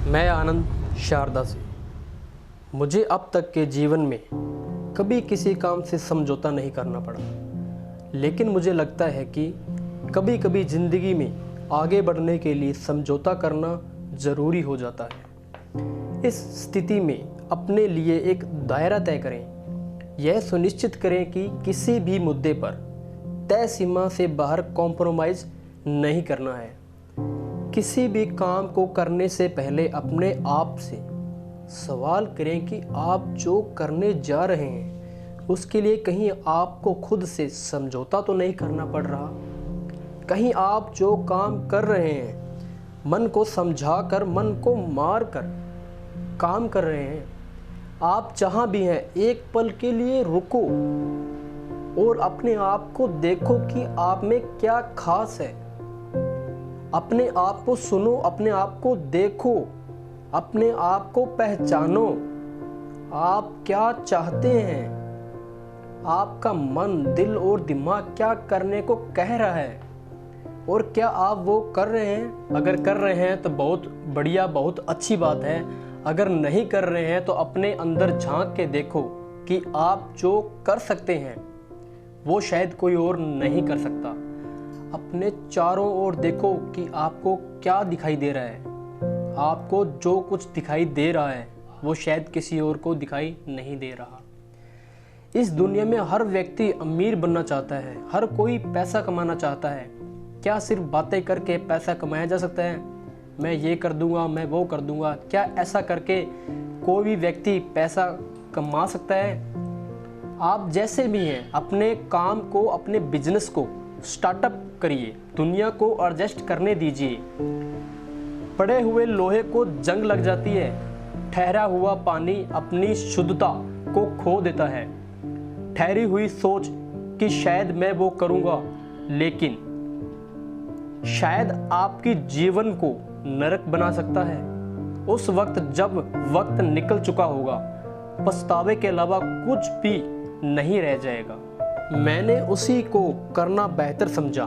मैं आनंद शारदा से। मुझे अब तक के जीवन में कभी किसी काम से समझौता नहीं करना पड़ा, लेकिन मुझे लगता है कि कभी कभी ज़िंदगी में आगे बढ़ने के लिए समझौता करना ज़रूरी हो जाता है। इस स्थिति में अपने लिए एक दायरा तय करें। यह सुनिश्चित करें कि किसी भी मुद्दे पर तय सीमा से बाहर कॉम्प्रोमाइज़ नहीं करना है। किसी भी काम को करने से पहले अपने आप से सवाल करें कि आप जो करने जा रहे हैं उसके लिए कहीं आपको खुद से समझौता तो नहीं करना पड़ रहा। कहीं आप जो काम कर रहे हैं मन को समझा कर, मन को मार कर काम कर रहे हैं। आप जहाँ भी हैं एक पल के लिए रुको और अपने आप को देखो कि आप में क्या खास है। अपने आप को सुनो, अपने आप को देखो, अपने आप को पहचानो। आप क्या चाहते हैं? आपका मन, दिल और दिमाग क्या करने को कह रहा है और क्या आप वो कर रहे हैं? अगर कर रहे हैं तो बहुत बढ़िया, बहुत अच्छी बात है। अगर नहीं कर रहे हैं तो अपने अंदर झांक के देखो कि आप जो कर सकते हैं वो शायद कोई और नहीं कर सकता। अपने चारों ओर देखो कि आपको क्या दिखाई दे रहा है। आपको जो कुछ दिखाई दे रहा है वो शायद किसी और को दिखाई नहीं दे रहा। इस दुनिया में हर व्यक्ति अमीर बनना चाहता है, हर कोई पैसा कमाना चाहता है। क्या सिर्फ बातें करके पैसा कमाया जा सकता है? मैं ये कर दूंगा, मैं वो कर दूंगा। क्या ऐसा करके कोई भी व्यक्ति पैसा कमा सकता है? आप जैसे भी हैं अपने काम को, अपने बिजनेस को स्टार्टअप करिए, दुनिया को एडजस्ट करने दीजिए। पड़े हुए लोहे को जंग लग जाती है, ठहरा हुआ पानी अपनी शुद्धता को खो देता है। ठहरी हुई सोच कि शायद मैं वो करूँगा, लेकिन शायद आपकी जीवन को नरक बना सकता है। उस वक्त जब वक्त निकल चुका होगा, पछतावे के अलावा कुछ भी नहीं रह जाएगा। मैंने उसी को करना बेहतर समझा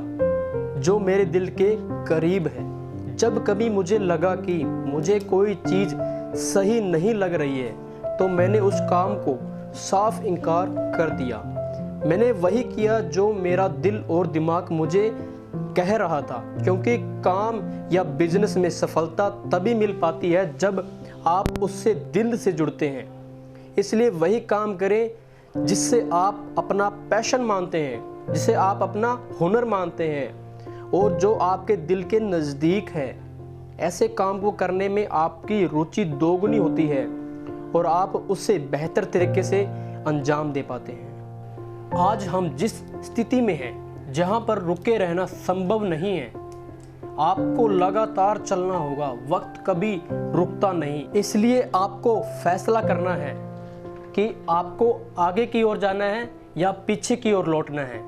जो मेरे दिल के करीब है। जब कभी मुझे लगा कि मुझे कोई चीज़ सही नहीं लग रही है तो मैंने उस काम को साफ इनकार कर दिया। मैंने वही किया जो मेरा दिल और दिमाग मुझे कह रहा था, क्योंकि काम या बिजनेस में सफलता तभी मिल पाती है जब आप उससे दिल से जुड़ते हैं। इसलिए वही काम करें जिससे आप अपना पैशन मानते हैं, जिसे आप अपना हुनर मानते हैं और जो आपके दिल के नज़दीक है। ऐसे काम को करने में आपकी रुचि दोगुनी होती है और आप उससे बेहतर तरीके से अंजाम दे पाते हैं। आज हम जिस स्थिति में हैं जहां पर रुके रहना संभव नहीं है, आपको लगातार चलना होगा। वक्त कभी रुकता नहीं, इसलिए आपको फैसला करना है कि आपको आगे की ओर जाना है या पीछे की ओर लौटना है।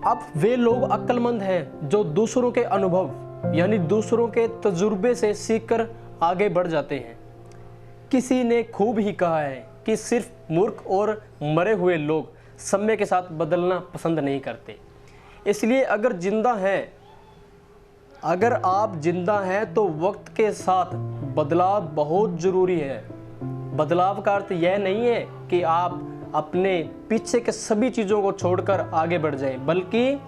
अब वे लोग अक्लमंद हैं जो दूसरों के अनुभव यानी दूसरों के तजुर्बे से सीखकर आगे बढ़ जाते हैं। किसी ने खूब ही कहा है कि सिर्फ मूर्ख और मरे हुए लोग समय के साथ बदलना पसंद नहीं करते। इसलिए अगर आप जिंदा हैं तो वक्त के साथ बदलाव बहुत ज़रूरी है। बदलाव का अर्थ यह नहीं है कि आप अपने पीछे के सभी चीज़ों को छोड़कर आगे बढ़ जाएं, बल्कि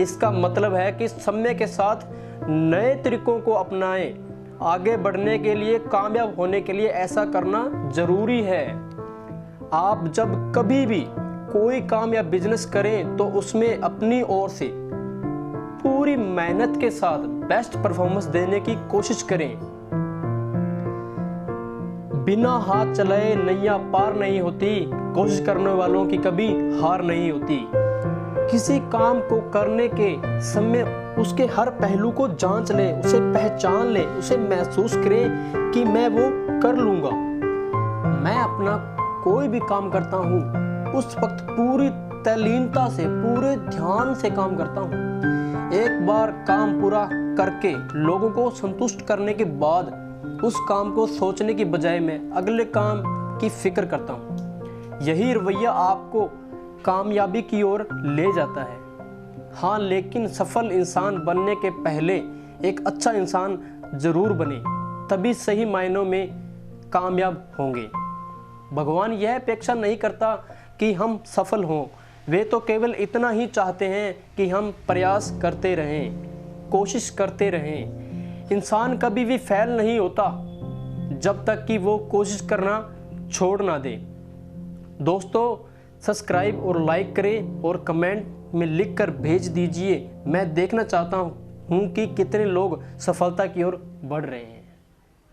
इसका मतलब है कि समय के साथ नए तरीकों को अपनाएं। आगे बढ़ने के लिए, कामयाब होने के लिए ऐसा करना ज़रूरी है। आप जब कभी भी कोई काम या बिजनेस करें तो उसमें अपनी ओर से पूरी मेहनत के साथ बेस्ट परफॉर्मेंस देने की कोशिश करें। बिना हाथ चलाए नैया पार नहीं होती। कोशिश करने वालों की कभी हार नहीं होती। किसी काम को करने के समय उसके हर पहलू को जांच ले, उसे पहचान ले, उसे महसूस करे कि मैं वो कर लूंगा। मैं अपना कोई भी काम करता हूँ उस वक्त पूरी तल्लीनता से, पूरे ध्यान से काम करता हूँ। एक बार काम पूरा करके लोगों को संतुष्ट करने के बाद उस काम को सोचने की बजाय मैं अगले काम की फिक्र करता हूँ। यही रवैया आपको कामयाबी की ओर ले जाता है। हाँ, लेकिन सफल इंसान बनने के पहले एक अच्छा इंसान ज़रूर बने, तभी सही मायनों में कामयाब होंगे। भगवान यह अपेक्षा नहीं करता कि हम सफल हों, वे तो केवल इतना ही चाहते हैं कि हम प्रयास करते रहें, कोशिश करते रहें। इंसान कभी भी फेल नहीं होता जब तक कि वो कोशिश करना छोड़ ना दे। दोस्तों, सब्सक्राइब और लाइक करें और कमेंट में लिख कर भेज दीजिए। मैं देखना चाहता हूँ कि कितने लोग सफलता की ओर बढ़ रहे हैं।